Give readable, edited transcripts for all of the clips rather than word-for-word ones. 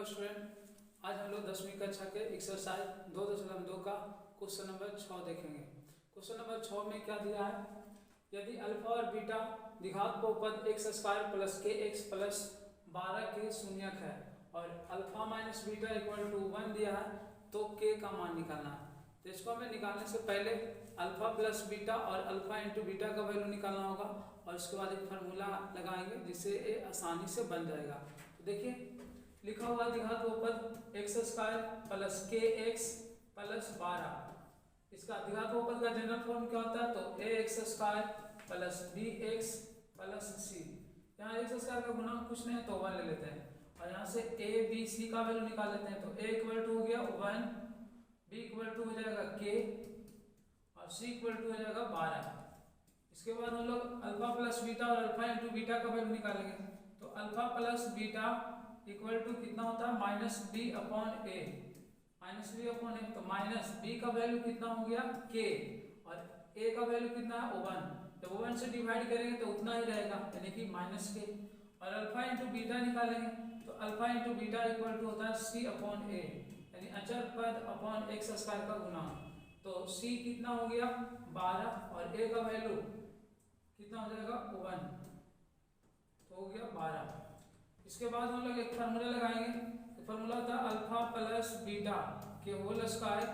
Hello student, आज हम लोग 10वीं कक्षा के एक्सरसाइज 2.2 का क्वेश्चन नंबर 6 देखेंगे। क्वेश्चन नंबर 6 में क्या दिया है, यदि अल्फा और बीटा द्विघात बहुपद x square plus k x plus 12 के शून्यक है और alpha minus beta equal to 1 दिया है तो के का मान निकालना है। तो इसको हमें निकालने से पहले अल्फा प्लस बीटा और अल्फा इंटू बीटा का वैल्यू निकालना होगा और उसके बाद एक फार्मूला लगाएंगे जिससे ये आसानी से बन जाएगा। तो देखिए लिखा हुआ द्विघात बहुपद x square plus k x plus 12, इसका द्विघात बहुपद का जनरल फॉर्म क्या होता है, तो a x square plus b x plus c. यहाँ एक्स स्क्वायर का गुणांक कुछ नहीं है तो 1 ले लेते हैं और यहाँ से ए बी सी का वैल्यू निकाल लेते हैं। तो ए इक्वल टू हो गया 1, बी इक्वल टू हो जाएगा के और सी इक्वल टू हो जाएगा 12। इसके बाद हम लोग अल्फा प्लस बीटा और अल्फा इंटू बीटा का वैल्यू निकालेंगे। तो alpha plus beta equal to कितना होता है, minus b upon a, minus b upon a. तो माइनस बी का वैल्यू कितना हो गया के और ए का वैल्यू कितना है 1। जब 1 से डिवाइड करेंगे तो उतना ही रहेगा यानी कि माइनस के। और अल्फा इंटू बीटा निकालेंगे तो alpha into beta equal to होता है सी अपॉन ए यानी अचर पद अपॉन एक्स स्क्वायर का गुणांक। तो सी कितना हो गया 12 और ए का वैल्यू कितना हो जाएगा 1, तो हो गया 12। इसके बाद हम लोग एक फार्मूला लगाएंगे। तो फार्मूला होता है अल्फा प्लस बीटा के whole square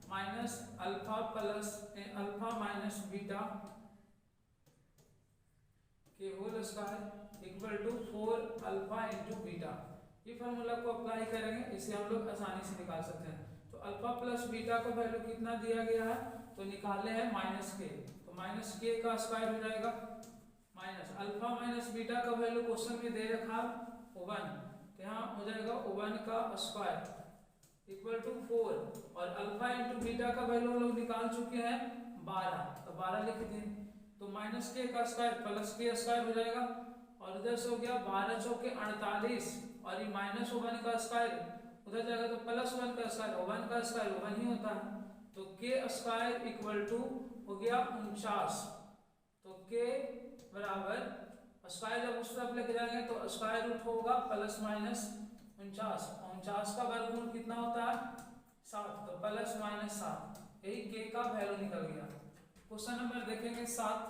minus alpha minus beta के whole square equal to 4 alpha into beta. ये फार्मूला को अप्लाई करेंगे, इसे हम लोग आसानी से निकाल सकते हैं। तो अल्फा प्लस बीटा का वैल्यू कितना दिया गया है, तो निकालने है माइनस के, तो माइनस के का स्क्वायर हो जाएगा माइनस अल्फा माइनस बीटा का वैल्यू क्वेश्चन में दे रखा 1, तो यहाँ हो जाएगा 1 का स्क्वायर इक्वल टू 4 और अल्फा इंटू बीटा का वैल्यू हम लोग निकाल चुके हैं 12, तो 12 लिख दें। तो माइनस के का स्क्वायर प्लस के स्क्वायर हो जाएगा और उधर से हो गया 12 चौके 48 और ये माइनस 1 का स्क्वायर उधर जाएगा तो प्लस 1 का स्क्वायर, 1 का स्क्वायर 1 ही होता है। तो के स्क्वायर इक्वल टू हो गया 49। तो के बराबर स्क्वायर जब उस तरफ लेके जाएंगे तो स्क्वायर रूट होगा प्लस माइनस 49, 49 का वर्गमूल कितना होता है 7, तो प्लस माइनस 7, यही के का वैल्यू निकल गया। क्वेश्चन नंबर देखेंगे 7।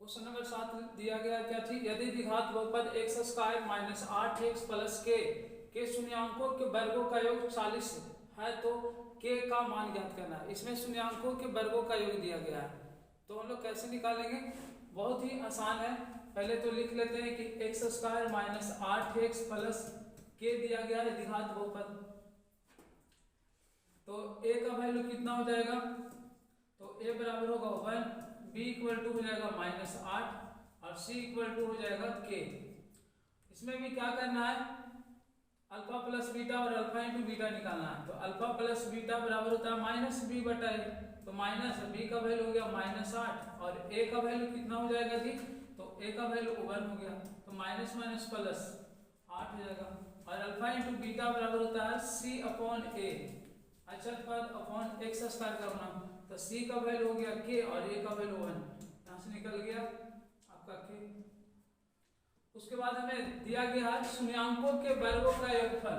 क्वेश्चन नंबर 7 दिया गया क्या थी, यदि द्विघात बहुपद x square minus 8x plus के शून्यांकों के वर्गों का योग 40 है तो के का मान ज्ञात करना है। इसमें शून्यांकों के वर्गों का योग दिया गया है, तो हम लोग कैसे निकालेंगे, बहुत ही आसान है। पहले तो लिख लेते हैं कि x square minus 8x plus के दिया गया है द्विघात बहुपद। तो a का वैल्यू कितना हो जाएगा, तो a बराबर होगा 1, b इक्वल टू हो जाएगा माइनस 8 और c इक्वल टू हो जाएगा k। इसमें भी क्या करना है, अल्फा प्लस बीटा और अल्फा इंटू बीटा निकालना है। तो अल्फा प्लस बीटा बराबर होता है माइनस बी बटा ए, तो माइनस बी का वैल्यू हो गया माइनस 8 और ए का वैल्यू कितना हो जाएगा जी, तो ए का वैल्यू 1 हो गया, तो माइनस माइनस प्लस 8 हो जाएगा। और अल्फा इंटू बीटा बराबर होता है सी अपॉन ए अचर पद अपॉन एक्स स्क्वायर का गुणांक। तो सी का वैल्यू हो गया के और ए का वैल्यू 1, यहाँ से निकल गया आपका के। उसके बाद हमें दिया गया है शून्यांकों के वर्गों का योगफल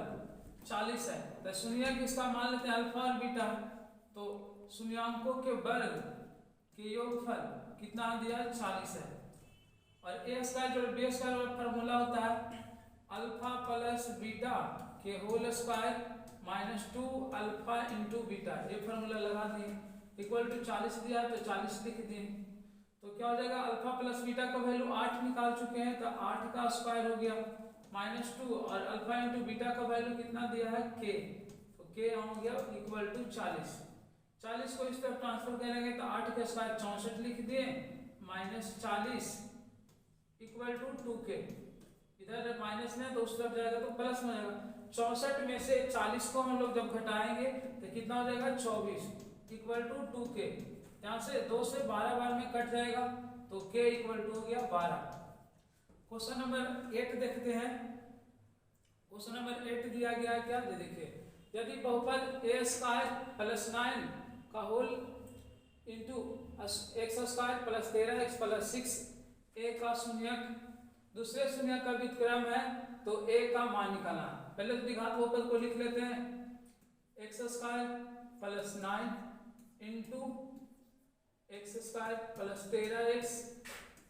40 है। तो शून्यक इसका मान लेते हैं अल्फा और बीटा, तो शून्यांकों के वर्ग के योगफल कितना दिया है 40 है। और ए स्क्वायर जो बी स्क्वायर वाला फार्मूला होता है अल्फा प्लस बीटा के whole square minus 2 alpha into beta, ये फार्मूला लगा दिए इक्वल टू 40 दिया है तो 40 लिख दिए। तो क्या हो जाएगा, अल्फा प्लस बीटा का वैल्यू 8 निकाल चुके हैं तो 8 का स्क्वायर हो गया माइनस 2 और अल्फा इंटू बीटा का वैल्यू कितना दिया है के, तो के हो गया इक्वल टू 40। 40 को इस तरफ ट्रांसफर करेंगे तो 8 का स्क्वायर 64 लिख दिए माइनस 40 इक्वल टू 2k। इधर माइनस में तो उस तरफ जाएगा तो प्लस में जाएगा। 64 में से 40 को हम लोग जब घटाएंगे तो कितना हो जाएगा 24 इक्वल टू 2k। यहाँ से 2 से 12 बार में कट जाएगा तो k इक्वल टू हो गया 12। क्वेश्चन नंबर 8 देखते हैं। क्वेश्चन नंबर 8 दिया गया है क्या, देखिए यदि बहुपद ए स्क्वायर प्लस 9 का whole into x square plus 13x plus 6 a का शून्यक दूसरे शून्यक का व्युत्क्रम है तो a का मान निकालना है। पहले तो द्विघात बहुपद को लिख लेते हैं, x square plus 9 into x square plus 13x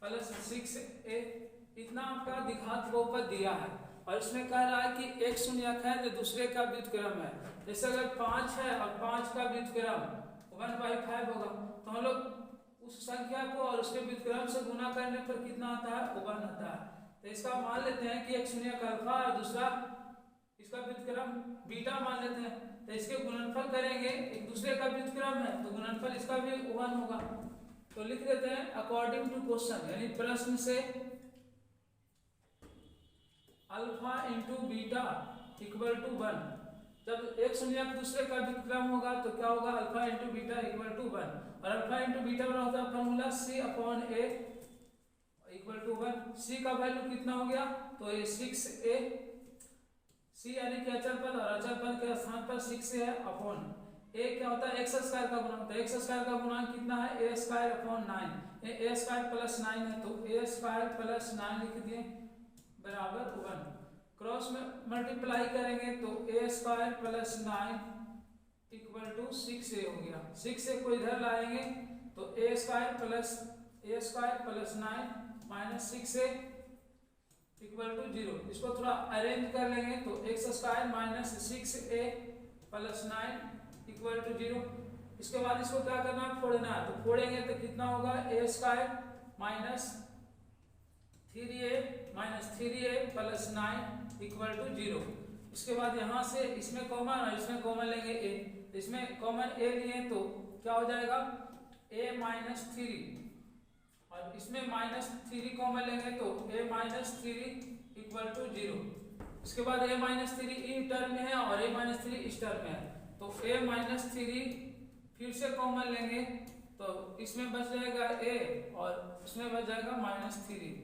plus 6a, इतना आपका द्विघात बहुपद दिया है। और इसमें कह रहा है कि एक शून्यक है जो दूसरे का व्युत्क्रम है। जैसे अगर 5 है और 5 का व्युत्क्रम 1/5 होगा, तो हम लोग उस संख्या को और उसके व्युत्क्रम से गुना करने पर कितना आता है, 1 आता है। तो इसका मान लेते हैं कि एक शून्यक अल्फा और दूसरा इसका व्युत्क्रम बीटा मान लेते हैं। तो इसके गुणनफल करेंगे, एक दूसरे का व्युत्क्रम है तो गुणनफल इसका भी 1 होगा। तो लिख देते हैं अकॉर्डिंग टू क्वेश्चन, यानी प्रश्न से alpha into beta equal to 1। जब एक शून्यक दूसरे का व्युत्क्रम होगा तो क्या होगा, alpha into beta equal to 1। और अल्फा इंटू बीटा बना होता है formula c/a equal to 1। c का वैल्यू कितना हो गया, तो ये 6a, c यानी कि अचर पद और अचर पद के स्थान पर 6 है अपॉन a क्या होता है, एक्स स्क्वायर का गुणांक। तो एक्स स्क्वायर का गुणांक कितना है, a स्क्वायर अपॉन 9, ये a स्क्वायर प्लस 9 है तो a स्क्वायर प्लस 9 लिख दिए बराबर 1। क्रॉस में मल्टीप्लाई करेंगे तो a square plus 9 equal to 6a हो गया। 6a को इधर लाएंगे तो a square plus 9 minus 6a equal to 0। इसको थोड़ा अरेंज कर लेंगे तो x square minus 6a plus 9 equal to 0। इसके बाद इसको क्या करना है, फोड़ना है। तो फोड़ेंगे तो कितना होगा, a square minus 3a plus 9 equal to 0। इसके बाद यहाँ से इसमें कॉमन और इसमें कॉमन लेंगे a, इसमें कॉमन a लिए तो क्या हो जाएगा, a माइनस 3 और इसमें माइनस 3 कॉमन लेंगे तो a माइनस 3 इक्वल टू 0। इसके बाद a माइनस 3 इन टर्म में है और a माइनस 3 इस टर्म में है तो a माइनस 3 फिर से कॉमन लेंगे तो इसमें बच जाएगा a और इसमें बच जाएगा माइनस 3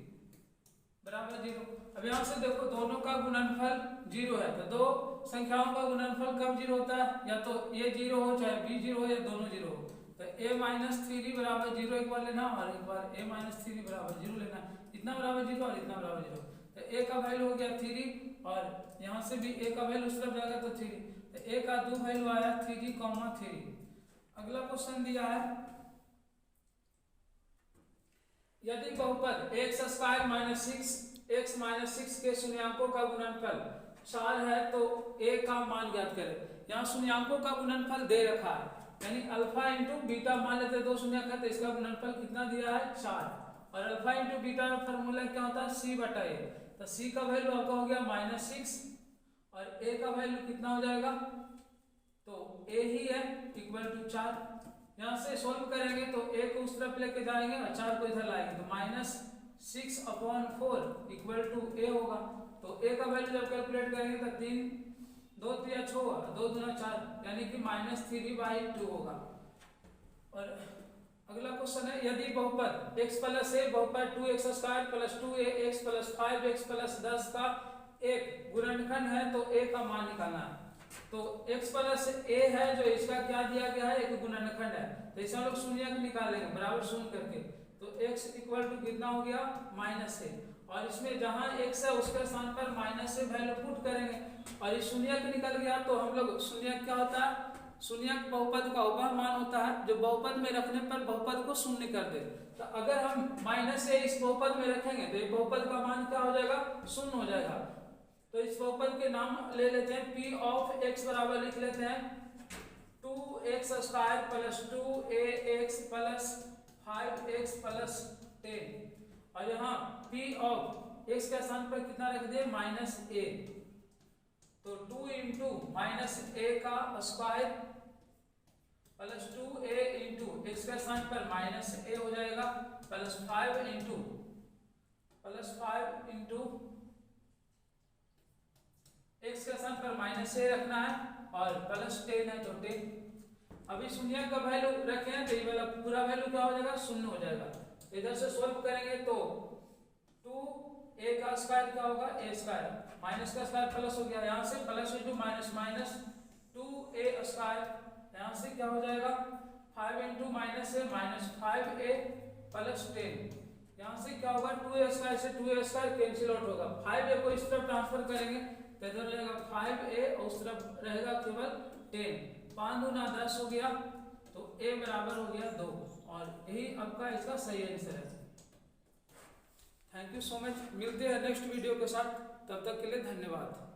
बराबर 0। अब यहाँ से देखो दोनों का गुणनफल 0 है, तो दो संख्याओं का गुणनफल कब 0 होता है, या तो a 0 हो चाहे b 0 हो या दोनों 0 हो। तो a माइनस 3 बराबर 0 एक बार लेना और एक बार a माइनस 3 बराबर 0 लेना, इतना बराबर 0 और इतना बराबर 0। तो a का वैल्यू हो गया 3 और यहाँ से भी a का वैल्यू उस तरफ जाएगा तो 3, तो a का दो वैल्यू आया 3, 3। अगला क्वेश्चन दिया है, यदि बहुपद एक्स स्क्वायर माइनस 6 के शून्यांकों का गुणनफल 4 है तो a का मान ज्ञात करें। यहाँ शून्यांकों का गुणनफल दे रखा है, यानी अल्फा इंटू बीटा मान लेते हैं, दो शून्यक है तो इसका गुणनफल कितना दिया है, 4। और अल्फा इंटू बीटा का फॉर्मूला क्या होता है, c/a। तो c का वैल्यू आपका हो गया -6 और a का वैल्यू कितना हो जाएगा, तो a ही है इक्वल टू 4। यहाँ से सोल्व करेंगे तो a को उस तरफ लेके जाएंगे और 4 को इधर लाएंगे तो -6/4 इक्वल टू a होगा। तो a का वैल्यू जब कैलकुलेट करेंगे तो 3 2 3 6 2 दूना 4 यानी कि -3/2 होगा। और अगला क्वेश्चन है, यदि बहुपद x प्लस a बहुपद 2x² plus 2ax plus 5x plus 10 का एक गुणनखंड है तो a का मान निकालना है। तो x प्लस a है जो इसका क्या दिया गया है, एक गुणनखंड है, तो इसे हम लोग शून्यक निकालेंगे बराबर शून्य करके। तो x इक्वल टू कितना हो गया, -a, और इसमें जहां x है उसके स्थान पर -a वैल्यू पुट करेंगे और ये शून्यक निकल गया। तो हम लोग शून्यक क्या होता है, शून्यक बहुपद का उभय मान होता है जो बहुपद में रखने पर बहुपद को शून्य कर दे। तो अगर हम -a इस बहुपद में रखेंगे तो ये बहुपद का मान क्या हो जाएगा, शून्य हो जाएगा। तो इस बहुपद के नाम ले लेते हैं, p ऑफ x बराबर लिख लेते हैं 2x² plus 2ax plus 5x plus 10। और यहाँ p ऑफ x के स्थान पर कितना रख दिए, -a। तो 2 इंटू -a का square plus 2a into x के स्थान पर -a हो जाएगा प्लस 5 इंटू x के स्थान पर -a रखना है और प्लस 10 है तो 10। अभी शून्य का वैल्यू रखे हैं तो ये वाला पूरा वैल्यू क्या हो जाएगा, शून्य हो जाएगा। इधर से सॉल्व करेंगे तो 2a का स्क्वायर क्या होगा, a स्क्वायर माइनस का स्क्वायर प्लस हो गया, यहाँ से plus into minus 2a square, यहाँ से क्या हो जाएगा 5 इंटू -a -5a प्लस 10, यहाँ से क्या होगा 2a² से 2a² कैंसिल आउट होगा। 5a को इस तरफ ट्रांसफर करेंगे तो इधर रहेगा 5a और उस तरफ रहेगा केवल 10। 5 दूना 10 हो गया तो a बराबर हो गया 2 और यही आपका इसका सही आंसर है। Thank you so much. मिलते हैं नेक्स्ट वीडियो के साथ, तब तक के लिए धन्यवाद।